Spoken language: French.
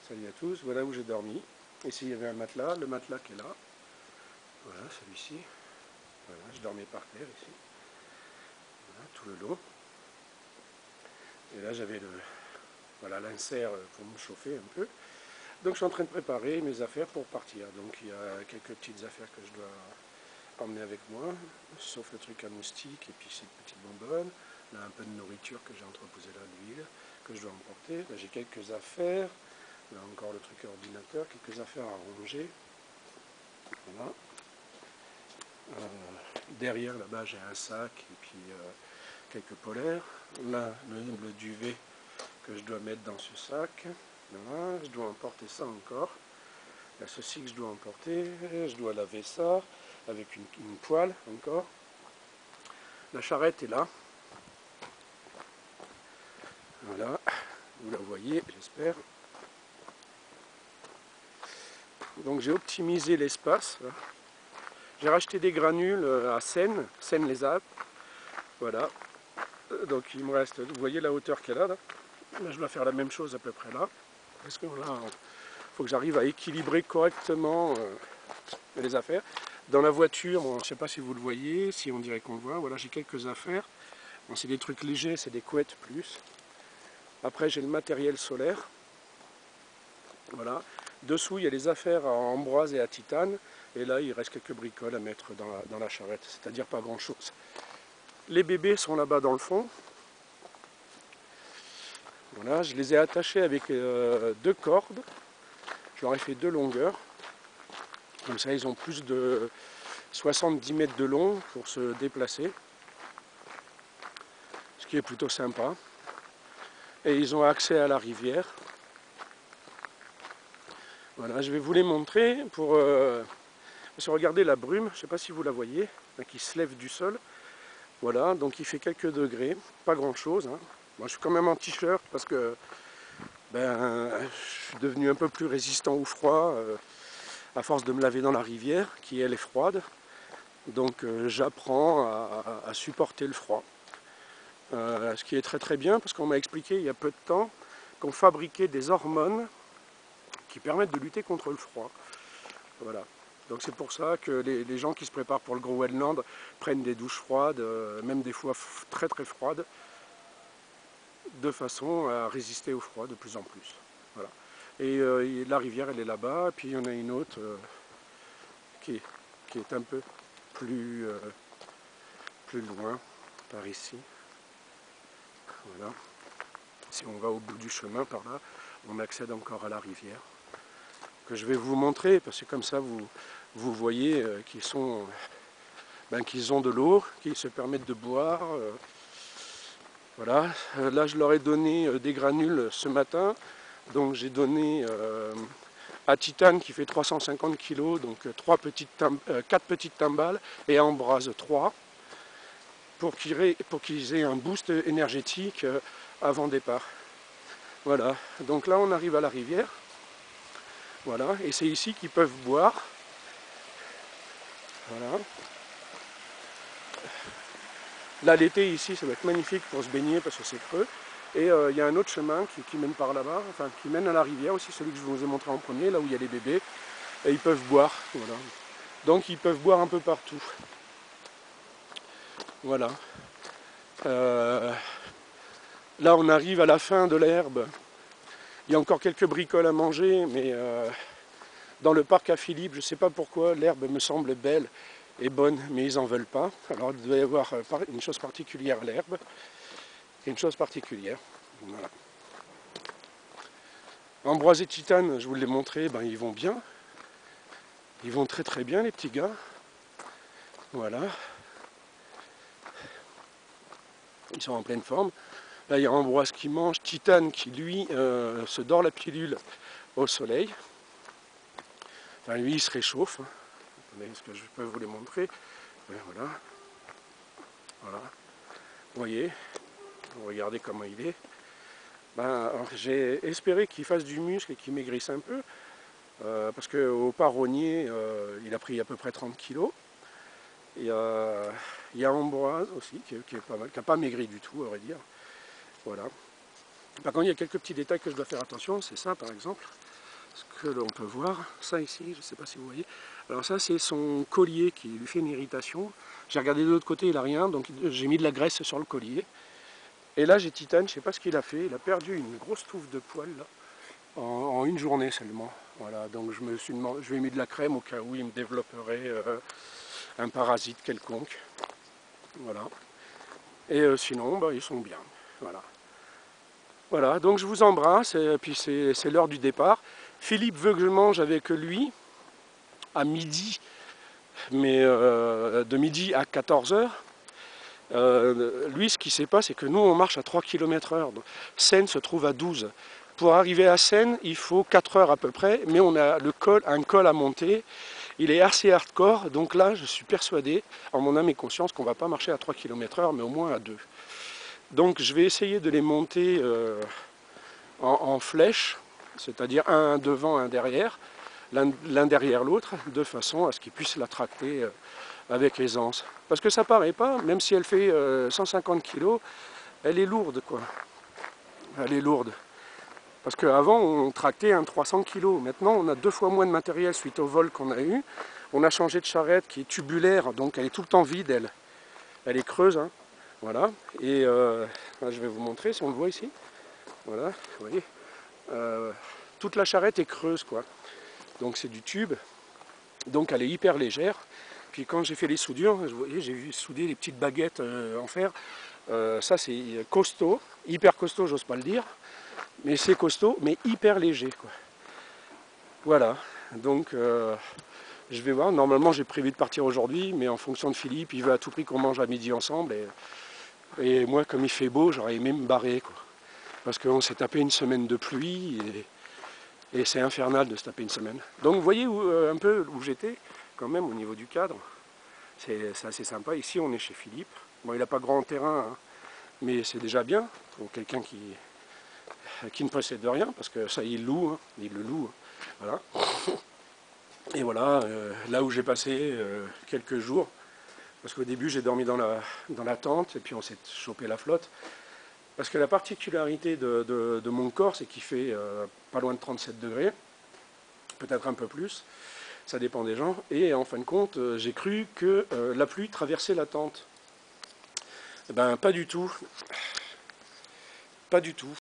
Salut à tous, voilà où j'ai dormi. Ici il y avait un matelas, le matelas qui est là. Voilà, celui-ci. Voilà, je dormais par terre ici. Voilà, tout le long. Et là j'avais voilà, l'insert pour me chauffer un peu. Donc je suis en train de préparer mes affaires pour partir. Donc il y a quelques petites affaires que je dois emmener avec moi, sauf le truc à moustique et puis ces petites bonbonnes. Là un peu de nourriture que j'ai entreposé là, de l'huile, que je dois emporter. Là j'ai quelques affaires. Là encore le truc à ordinateur, quelques affaires à ranger. Voilà. Derrière là-bas j'ai un sac et puis quelques polaires. Là le duvet que je dois mettre dans ce sac. Voilà. Je dois emporter ça encore. Il y a ceci que je dois emporter. Je dois laver ça avec une poêle encore. La charrette est là. Voilà. Vous la voyez, j'espère. Donc j'ai optimisé l'espace. J'ai racheté des granules à Seine-les-Alpes. Voilà. Donc il me reste, vous voyez la hauteur qu'elle a là. Là je dois faire la même chose à peu près là. Parce que là, il faut que j'arrive à équilibrer correctement les affaires. Dans la voiture, bon, je ne sais pas si vous le voyez, si on dirait qu'on le voit. Voilà, j'ai quelques affaires. Bon, c'est des trucs légers, c'est des couettes plus. Après j'ai le matériel solaire. Voilà. Dessous, il y a les affaires à ambroise et à titane. Et là, il reste quelques bricoles à mettre dans la charrette, c'est-à-dire pas grand-chose. Les bébés sont là-bas dans le fond. Voilà, je les ai attachés avec 2 cordes. Je leur ai fait 2 longueurs. Comme ça, ils ont plus de 70 mètres de long pour se déplacer. Ce qui est plutôt sympa. Et ils ont accès à la rivière. Voilà, je vais vous les montrer pour... regardez la brume, je ne sais pas si vous la voyez, qui se lève du sol. Voilà, donc il fait quelques degrés, pas grand chose. Hein. Moi je suis quand même en t-shirt parce que je suis devenu un peu plus résistant au froid à force de me laver dans la rivière, qui elle est froide. Donc j'apprends à supporter le froid. Ce qui est très très bien parce qu'on m'a expliqué il y a peu de temps qu'on fabriquait des hormones qui permettent de lutter contre le froid. Voilà. Donc c'est pour ça que les gens qui se préparent pour le Groenland prennent des douches froides, même des fois très très froides, de façon à résister au froid de plus en plus. Voilà. Et la rivière elle est là-bas, puis il y en a une autre qui est un peu plus loin, par ici. Voilà. Si on va au bout du chemin par là, on accède encore à la rivière. Que je vais vous montrer, parce que comme ça vous voyez qu'ils ont de l'eau, qu'ils se permettent de boire. Voilà, là je leur ai donné des granules ce matin, donc j'ai donné à titane qui fait 350 kg, donc 4 petites timbales, et à ambroise 3, pour qu'ils aient un boost énergétique avant départ. Voilà, donc là on arrive à la rivière. Voilà, et c'est ici qu'ils peuvent boire. Voilà. Là l'été ici ça va être magnifique pour se baigner parce que c'est creux. Et il y a un autre chemin qui mène par là-bas, enfin qui mène à la rivière aussi, celui que je vous ai montré en premier, là où il y a les bébés. Et ils peuvent boire. Voilà. Donc ils peuvent boire un peu partout. Voilà. Là on arrive à la fin de l'herbe. Il y a encore quelques bricoles à manger, mais dans le parc à Philippe, je ne sais pas pourquoi, l'herbe me semble belle et bonne, mais ils n'en veulent pas. Alors il doit y avoir une chose particulière à l'herbe, et une chose particulière. Voilà. Ambroise et titane, je vous l'ai montré, ben, ils vont bien. Ils vont très très bien les petits gars. Voilà. Ils sont en pleine forme. Là il y a Ambroise qui mange, titane qui lui se dort la pilule au soleil. Enfin lui il se réchauffe. Hein. Est-ce que je peux vous les montrer? Ben, voilà. Voilà. Vous voyez, regardez comment il est. Ben, j'ai espéré qu'il fasse du muscle et qu'il maigrisse un peu. Parce qu'au paronnier, il a pris à peu près 30 kg. Il y a Ambroise aussi, qui est pas mal, qui n'a pas maigri du tout, à vrai dire. Voilà. Par contre, il y a quelques petits détails que je dois faire attention, c'est ça par exemple. que l'on peut voir. Ça ici, je ne sais pas si vous voyez. Alors ça, c'est son collier qui lui fait une irritation. J'ai regardé de l'autre côté, il n'a rien, donc j'ai mis de la graisse sur le collier. Et là, j'ai Titane, je ne sais pas ce qu'il a fait. Il a perdu une grosse touffe de poils là, en une journée seulement. Voilà, donc je me suis demandé, je lui ai mis de la crème au cas où il me développerait un parasite quelconque. Voilà. Et sinon, bah, ils sont bien. Voilà. Voilà, donc je vous embrasse, et puis c'est l'heure du départ. Philippe veut que je mange avec lui à midi, mais de midi à 14 h. Lui, ce qui ne sait pas, c'est que nous, on marche à 3 km/h. Seyne se trouve à 12. Pour arriver à Seyne, il faut 4 heures à peu près, mais on a un col à monter. Il est assez hardcore, donc là, je suis persuadé, en mon âme et conscience, qu'on ne va pas marcher à 3 km/h, mais au moins à 2. Donc je vais essayer de les monter en flèche, c'est-à-dire un devant, un derrière, l'un derrière l'autre, de façon à ce qu'ils puissent la tracter avec aisance. Parce que ça paraît pas, même si elle fait 150 kg, elle est lourde, quoi. Elle est lourde. Parce qu'avant, on tractait un 300 kg. Maintenant, on a 2 fois moins de matériel suite au vol qu'on a eu. On a changé de charrette qui est tubulaire, donc elle est tout le temps vide, elle. Elle est creuse, hein. Voilà. Et je vais vous montrer, si on le voit ici. Voilà, vous voyez. Toute la charrette est creuse, quoi. Donc c'est du tube. Donc elle est hyper légère. Puis quand j'ai fait les soudures, vous voyez, j'ai vu souder les petites baguettes en fer. Ça c'est costaud, hyper costaud, j'ose pas le dire. Mais c'est costaud, mais hyper léger, quoi. Voilà, donc je vais voir. Normalement j'ai prévu de partir aujourd'hui, mais en fonction de Philippe, il veut à tout prix qu'on mange à midi ensemble. Et moi, comme il fait beau, j'aurais aimé me barrer, quoi. Parce qu'on s'est tapé une semaine de pluie et c'est infernal de se taper une semaine. Donc vous voyez un peu où j'étais, quand même, au niveau du cadre. C'est assez sympa. Ici, on est chez Philippe. Bon, il n'a pas grand terrain, hein, mais c'est déjà bien pour quelqu'un qui ne possède de rien, parce que ça, il loue, hein, il le loue. Voilà. Et voilà, là où j'ai passé quelques jours, parce qu'au début, j'ai dormi dans la tente, et puis on s'est chopé la flotte. Parce que la particularité de mon corps, c'est qu'il fait pas loin de 37 degrés, peut-être un peu plus, ça dépend des gens. Et en fin de compte, j'ai cru que la pluie traversait la tente. Eh ben, pas du tout. Pas du tout.